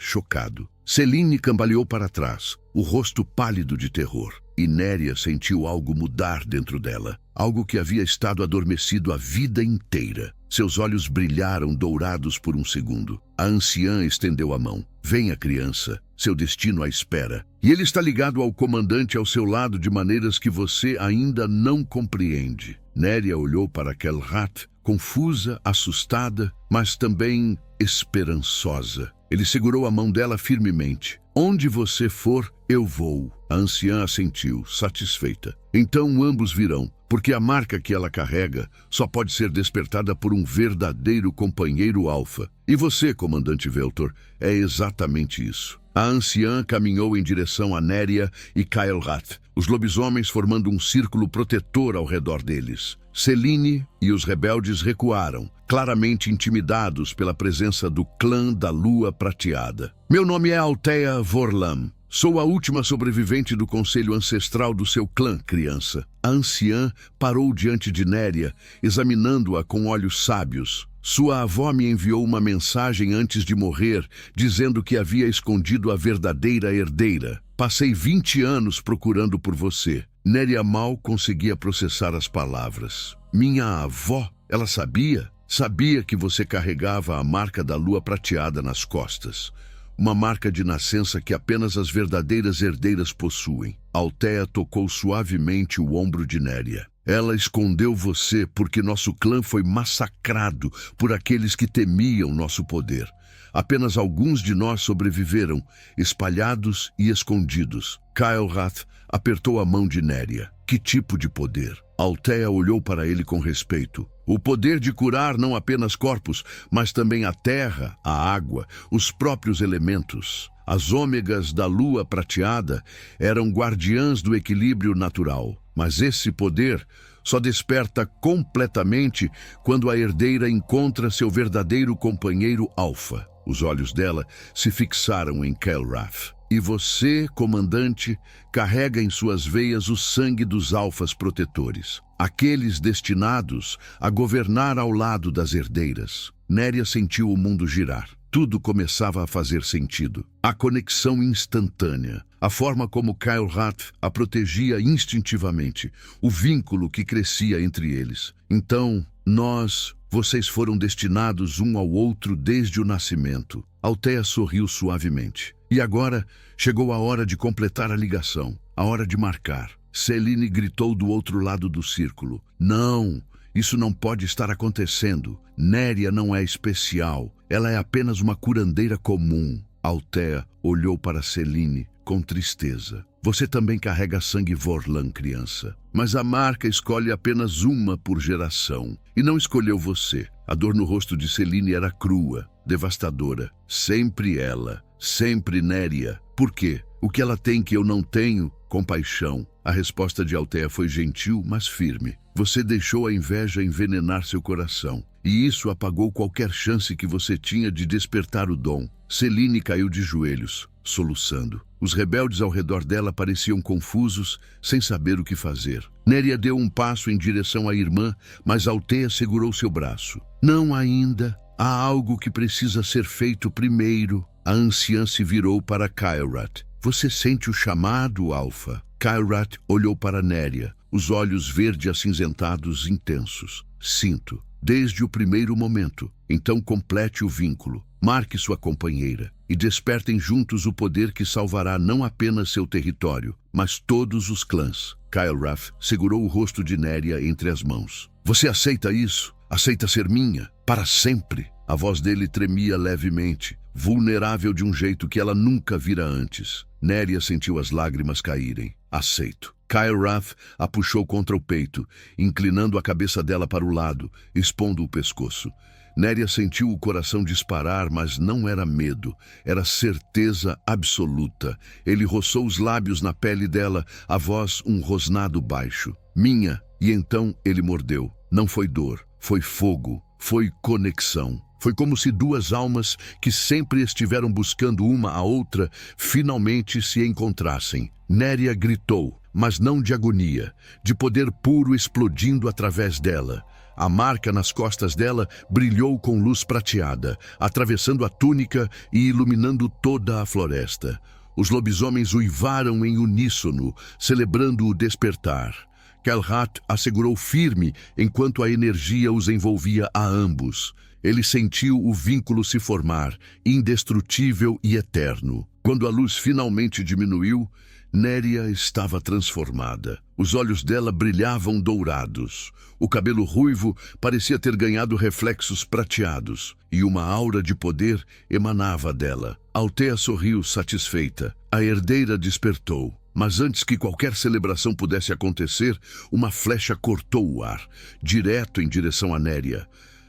chocado. Selene cambaleou para trás, o rosto pálido de terror, e Néria sentiu algo mudar dentro dela, algo que havia estado adormecido a vida inteira. Seus olhos brilharam dourados por um segundo. A anciã estendeu a mão. Venha, criança, seu destino à espera. E ele está ligado ao comandante ao seu lado de maneiras que você ainda não compreende. Néria olhou para Kelrat, confusa, assustada, mas também esperançosa. Ele segurou a mão dela firmemente. Onde você for, eu vou. A anciã assentiu, satisfeita. Então ambos virão, porque a marca que ela carrega só pode ser despertada por um verdadeiro companheiro alfa. E você, comandante Veltor, é exatamente isso. A anciã caminhou em direção a Néria e Kyle-Rath, os lobisomens formando um círculo protetor ao redor deles. Selene e os rebeldes recuaram, claramente intimidados pela presença do clã da Lua Prateada. Meu nome é Althea Vorlam. Sou a última sobrevivente do conselho ancestral do seu clã, criança. A anciã parou diante de Néria, examinando-a com olhos sábios. Sua avó me enviou uma mensagem antes de morrer, dizendo que havia escondido a verdadeira herdeira. Passei 20 anos procurando por você. Néria mal conseguia processar as palavras. Minha avó, ela sabia? Sabia que você carregava a marca da Lua Prateada nas costas. Uma marca de nascença que apenas as verdadeiras herdeiras possuem. Althea tocou suavemente o ombro de Néria. Ela escondeu você porque nosso clã foi massacrado por aqueles que temiam nosso poder. Apenas alguns de nós sobreviveram, espalhados e escondidos. Kyle-Rath apertou a mão de Néria. Que tipo de poder? Althea olhou para ele com respeito. O poder de curar não apenas corpos, mas também a terra, a água, os próprios elementos. As ômegas da Lua Prateada eram guardiãs do equilíbrio natural. Mas esse poder só desperta completamente quando a herdeira encontra seu verdadeiro companheiro alfa. Os olhos dela se fixaram em Kyle-Rath. E você, comandante, carrega em suas veias o sangue dos alfas protetores, aqueles destinados a governar ao lado das herdeiras. Néria sentiu o mundo girar. Tudo começava a fazer sentido. A conexão instantânea, a forma como Kyle-Rath a protegia instintivamente, o vínculo que crescia entre eles. Então, vocês foram destinados um ao outro desde o nascimento. Althea sorriu suavemente. E agora chegou a hora de completar a ligação, a hora de marcar. Selene gritou do outro lado do círculo. Não, isso não pode estar acontecendo. Néria não é especial. Ela é apenas uma curandeira comum. Althea olhou para Selene com tristeza. Você também carrega sangue Vorlam, criança. Mas a marca escolhe apenas uma por geração. E não escolheu você. A dor no rosto de Selene era crua, devastadora. Sempre ela. Sempre Néria. Por quê? O que ela tem que eu não tenho? Compaixão. A resposta de Althea foi gentil, mas firme. Você deixou a inveja envenenar seu coração. E isso apagou qualquer chance que você tinha de despertar o dom. Selene caiu de joelhos, soluçando. Os rebeldes ao redor dela pareciam confusos, sem saber o que fazer. Néria deu um passo em direção à irmã, mas Althea segurou seu braço. Não ainda. Há algo que precisa ser feito primeiro. A anciã se virou para Kyle-Rath. Você sente o chamado, Alfa? Kyle-Rath olhou para Néria, os olhos verde-acinzentados intensos. Sinto, desde o primeiro momento. Então complete o vínculo, marque sua companheira e despertem juntos o poder que salvará não apenas seu território, mas todos os clãs. Kyle-Rath segurou o rosto de Néria entre as mãos. Você aceita isso? Aceita ser minha? Para sempre? A voz dele tremia levemente, vulnerável de um jeito que ela nunca vira antes. Néria sentiu as lágrimas caírem. Aceito. Kyle Rath a puxou contra o peito, inclinando a cabeça dela para o lado, expondo o pescoço. Néria sentiu o coração disparar, mas não era medo, era certeza absoluta. Ele roçou os lábios na pele dela, a voz um rosnado baixo. Minha, e então ele mordeu. Não foi dor, foi fogo, foi conexão. Foi como se duas almas que sempre estiveram buscando uma a outra finalmente se encontrassem. Néria gritou, mas não de agonia, de poder puro explodindo através dela. A marca nas costas dela brilhou com luz prateada, atravessando a túnica e iluminando toda a floresta. Os lobisomens uivaram em uníssono, celebrando o despertar. Kel'Rat a segurou firme enquanto a energia os envolvia a ambos. Ele sentiu o vínculo se formar, indestrutível e eterno. Quando a luz finalmente diminuiu, Néria estava transformada. Os olhos dela brilhavam dourados. O cabelo ruivo parecia ter ganhado reflexos prateados, e uma aura de poder emanava dela. Althea sorriu satisfeita. A herdeira despertou. Mas antes que qualquer celebração pudesse acontecer, uma flecha cortou o ar, direto em direção a Néria.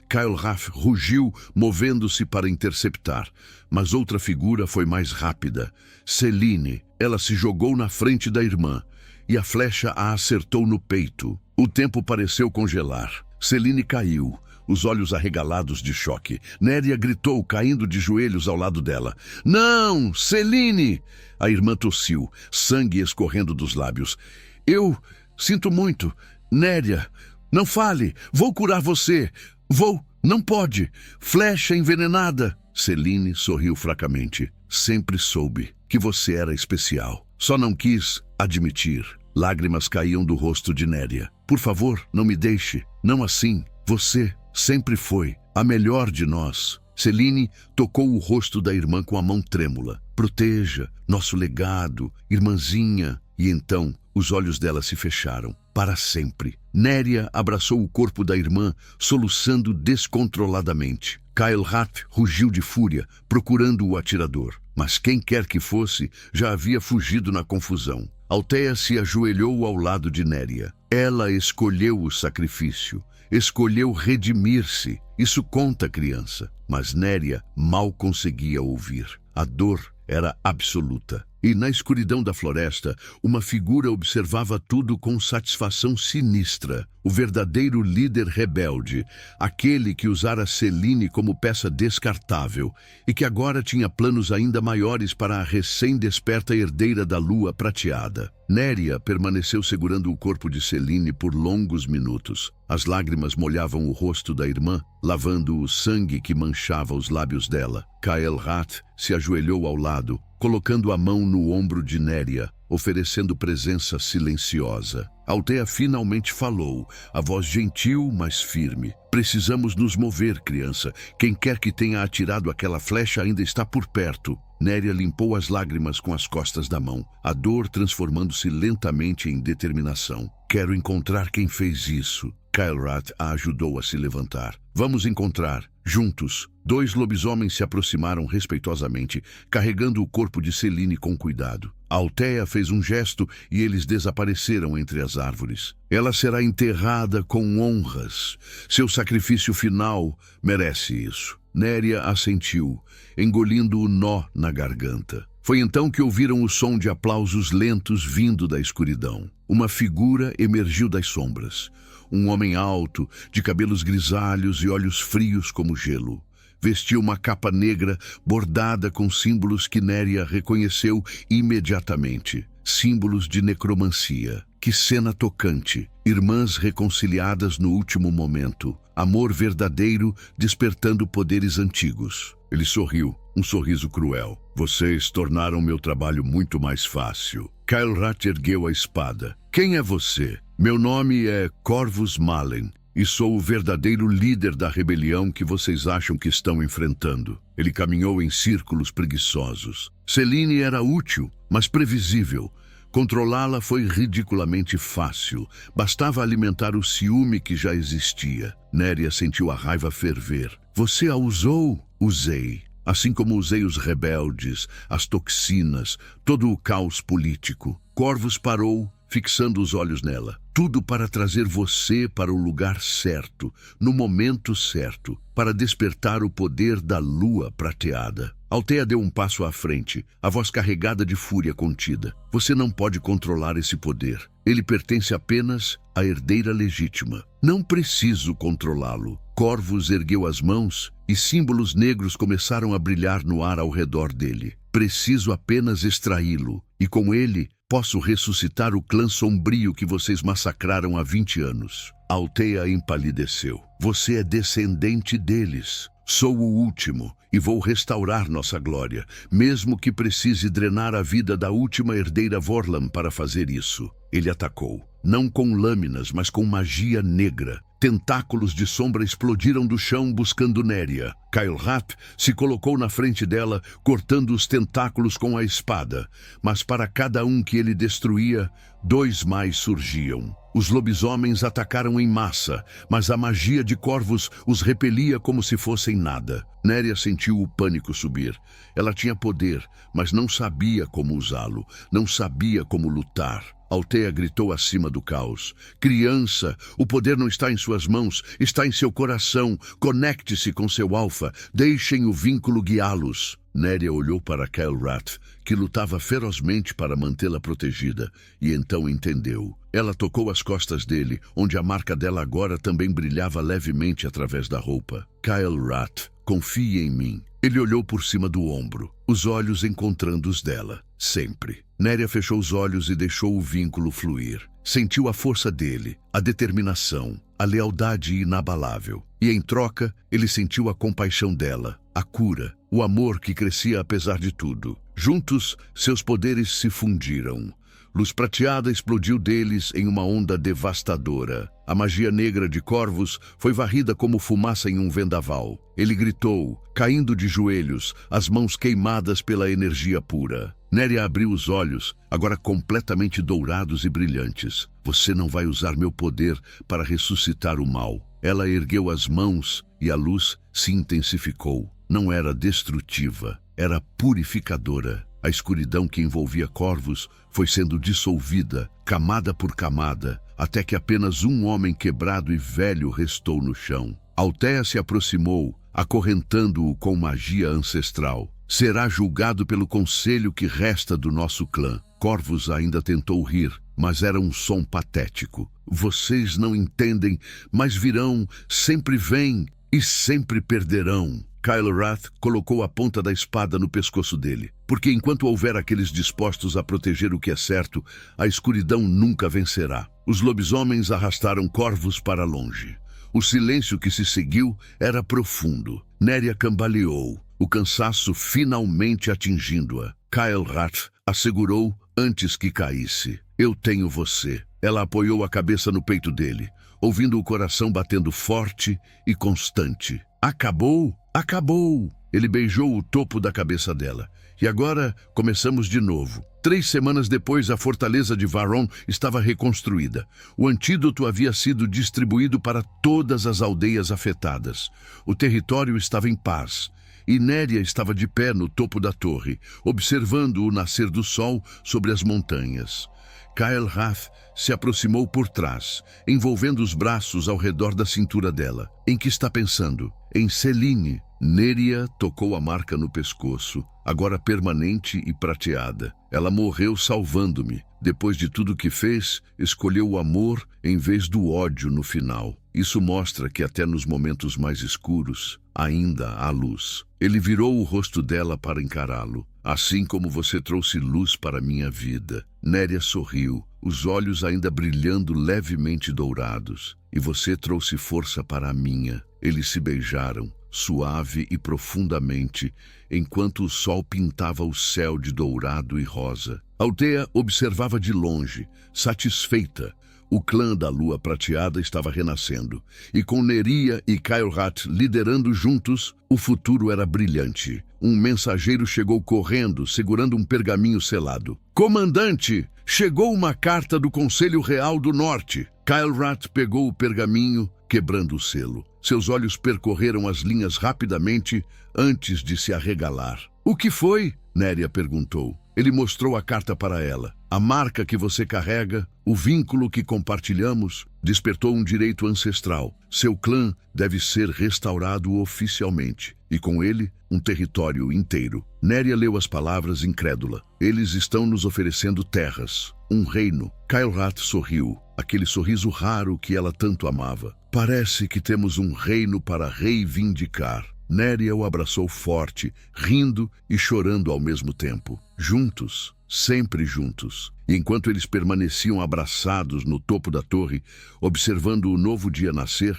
Kyle Rath rugiu, movendo-se para interceptar, mas outra figura foi mais rápida. Selene. Ela se jogou na frente da irmã, e a flecha a acertou no peito. O tempo pareceu congelar. Selene caiu, os olhos arregalados de choque. Néria gritou, caindo de joelhos ao lado dela. Não, Selene! A irmã tossiu, sangue escorrendo dos lábios. Eu sinto muito. Néria, não fale. Vou curar você. Vou. Não pode. Flecha envenenada. Selene sorriu fracamente. Sempre soube que você era especial. Só não quis admitir. Lágrimas caíam do rosto de Néria. Por favor, não me deixe. Não assim. Você sempre foi a melhor de nós. Selene tocou o rosto da irmã com a mão trêmula. Proteja nosso legado, irmãzinha. E então os olhos dela se fecharam. Para sempre. Néria abraçou o corpo da irmã, soluçando descontroladamente. Kyle Rath rugiu de fúria, procurando o atirador. Mas quem quer que fosse, já havia fugido na confusão. Althea se ajoelhou ao lado de Néria. Ela escolheu o sacrifício. Escolheu redimir-se. Isso conta, criança. Mas Néria mal conseguia ouvir. A dor era absoluta. E na escuridão da floresta, uma figura observava tudo com satisfação sinistra. O verdadeiro líder rebelde, aquele que usara Selene como peça descartável e que agora tinha planos ainda maiores para a recém-desperta herdeira da lua prateada. Néria permaneceu segurando o corpo de Selene por longos minutos. As lágrimas molhavam o rosto da irmã, lavando o sangue que manchava os lábios dela. Kyle Rath se ajoelhou ao lado, colocando a mão no ombro de Néria, oferecendo presença silenciosa. Althea finalmente falou, a voz gentil, mas firme. Precisamos nos mover, criança. Quem quer que tenha atirado aquela flecha ainda está por perto. Néria limpou as lágrimas com as costas da mão, a dor transformando-se lentamente em determinação. Quero encontrar quem fez isso. Kyle Rath a ajudou a se levantar. Vamos encontrar. Juntos, 2 lobisomens se aproximaram respeitosamente, carregando o corpo de Selene com cuidado. Althea fez um gesto e eles desapareceram entre as árvores. Ela será enterrada com honras. Seu sacrifício final merece isso. Néria assentiu, engolindo o nó na garganta. Foi então que ouviram o som de aplausos lentos vindo da escuridão. Uma figura emergiu das sombras. Um homem alto, de cabelos grisalhos e olhos frios como gelo. Vestia uma capa negra bordada com símbolos que Néria reconheceu imediatamente. Símbolos de necromancia. Que cena tocante. Irmãs reconciliadas no último momento. Amor verdadeiro despertando poderes antigos. Ele sorriu, um sorriso cruel. Vocês tornaram meu trabalho muito mais fácil. Kyle Rath ergueu a espada. Quem é você? Meu nome é Corvus Malen e sou o verdadeiro líder da rebelião que vocês acham que estão enfrentando. Ele caminhou em círculos preguiçosos. Selene era útil, mas previsível. Controlá-la foi ridiculamente fácil. Bastava alimentar o ciúme que já existia. Néria sentiu a raiva ferver. Você a usou? Usei. Assim como usei os rebeldes, as toxinas, todo o caos político. Corvus parou, fixando os olhos nela. Tudo para trazer você para o lugar certo, no momento certo, para despertar o poder da lua prateada. Alteia deu um passo à frente, a voz carregada de fúria contida. Você não pode controlar esse poder. Ele pertence apenas à herdeira legítima. Não preciso controlá-lo. Corvus ergueu as mãos e símbolos negros começaram a brilhar no ar ao redor dele. Preciso apenas extraí-lo, e com ele posso ressuscitar o clã sombrio que vocês massacraram há 20 anos. Alteia empalideceu. Você é descendente deles. Sou o último e vou restaurar nossa glória, mesmo que precise drenar a vida da última herdeira Vorlam para fazer isso. Ele atacou, não com lâminas, mas com magia negra. Tentáculos de sombra explodiram do chão buscando Néria. Kyle-Rath se colocou na frente dela, cortando os tentáculos com a espada. Mas para cada um que ele destruía, 2 mais surgiam. Os lobisomens atacaram em massa, mas a magia de Corvus os repelia como se fossem nada. Néria sentiu o pânico subir. Ela tinha poder, mas não sabia como usá-lo, não sabia como lutar. Alteia gritou acima do caos. Criança, o poder não está em suas mãos, está em seu coração. Conecte-se com seu alfa, deixem o vínculo guiá-los. Néria olhou para Kyle-Rath, que lutava ferozmente para mantê-la protegida, e então entendeu. Ela tocou as costas dele, onde a marca dela agora também brilhava levemente através da roupa. Kyle-Rath, confie em mim. Ele olhou por cima do ombro, os olhos encontrando os dela, sempre. Néria fechou os olhos e deixou o vínculo fluir. Sentiu a força dele, a determinação, a lealdade inabalável. E em troca, ele sentiu a compaixão dela, a cura, o amor que crescia apesar de tudo. Juntos, seus poderes se fundiram. Luz prateada explodiu deles em uma onda devastadora. A magia negra de Corvus foi varrida como fumaça em um vendaval. Ele gritou, caindo de joelhos, as mãos queimadas pela energia pura. Néria abriu os olhos, agora completamente dourados e brilhantes. Você não vai usar meu poder para ressuscitar o mal. Ela ergueu as mãos e a luz se intensificou. Não era destrutiva, era purificadora. A escuridão que envolvia Corvus foi sendo dissolvida, camada por camada, até que apenas um homem quebrado e velho restou no chão. Alteia se aproximou, acorrentando-o com magia ancestral. Será julgado pelo conselho que resta do nosso clã. Corvus ainda tentou rir, mas era um som patético. Vocês não entendem, mas virão, sempre vêm e sempre perderão. Kyle-Rath colocou a ponta da espada no pescoço dele, porque enquanto houver aqueles dispostos a proteger o que é certo, a escuridão nunca vencerá. Os lobisomens arrastaram Corvus para longe. O silêncio que se seguiu era profundo. Néria cambaleou, o cansaço finalmente atingindo-a. Kyle-Rath a segurou antes que caísse. Eu tenho você. Ela apoiou a cabeça no peito dele, ouvindo o coração batendo forte e constante. Acabou? Acabou! Ele beijou o topo da cabeça dela. E agora começamos de novo. 3 semanas depois, a fortaleza de Varon estava reconstruída. O antídoto havia sido distribuído para todas as aldeias afetadas. O território estava em paz. E Néria estava de pé no topo da torre, observando o nascer do sol sobre as montanhas. Kyle-Rath se aproximou por trás, envolvendo os braços ao redor da cintura dela. Em que está pensando? Em Selene. Néria tocou a marca no pescoço, agora permanente e prateada. Ela morreu salvando-me. Depois de tudo que fez, escolheu o amor em vez do ódio no final. Isso mostra que até nos momentos mais escuros, ainda há luz. Ele virou o rosto dela para encará-lo. Assim como você trouxe luz para minha vida. Néria sorriu, os olhos ainda brilhando levemente dourados. E você trouxe força para a minha. Eles se beijaram, suave e profundamente, enquanto o sol pintava o céu de dourado e rosa. Alteia observava de longe, satisfeita, O clã da Lua Prateada estava renascendo, e com Neria e Kyle Rat liderando juntos, o futuro era brilhante. Um mensageiro chegou correndo, segurando um pergaminho selado. Comandante, chegou uma carta do Conselho Real do Norte. Kyle Rat pegou o pergaminho, quebrando o selo. Seus olhos percorreram as linhas rapidamente antes de se arregalar. O que foi? Neria perguntou. Ele mostrou a carta para ela. A marca que você carrega, o vínculo que compartilhamos, despertou um direito ancestral. Seu clã deve ser restaurado oficialmente, e com ele, um território inteiro. Neria leu as palavras incrédula. Eles estão nos oferecendo terras, um reino. Kyle Rat sorriu, aquele sorriso raro que ela tanto amava. Parece que temos um reino para reivindicar. Neria o abraçou forte, rindo e chorando ao mesmo tempo. Juntos, sempre juntos. E enquanto eles permaneciam abraçados no topo da torre, observando o novo dia nascer,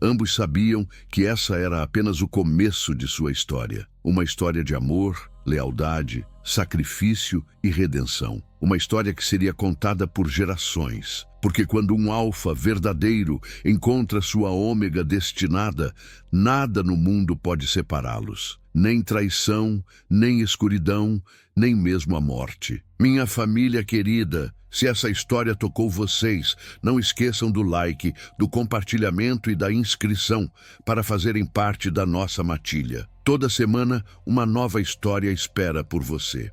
ambos sabiam que essa era apenas o começo de sua história. Uma história de amor, lealdade, sacrifício e redenção. Uma história que seria contada por gerações. Porque quando um alfa verdadeiro encontra sua ômega destinada, nada no mundo pode separá-los. Nem traição, nem escuridão, nem mesmo a morte. Minha família querida, se essa história tocou vocês, não esqueçam do like, do compartilhamento e da inscrição para fazerem parte da nossa matilha. Toda semana, uma nova história espera por você.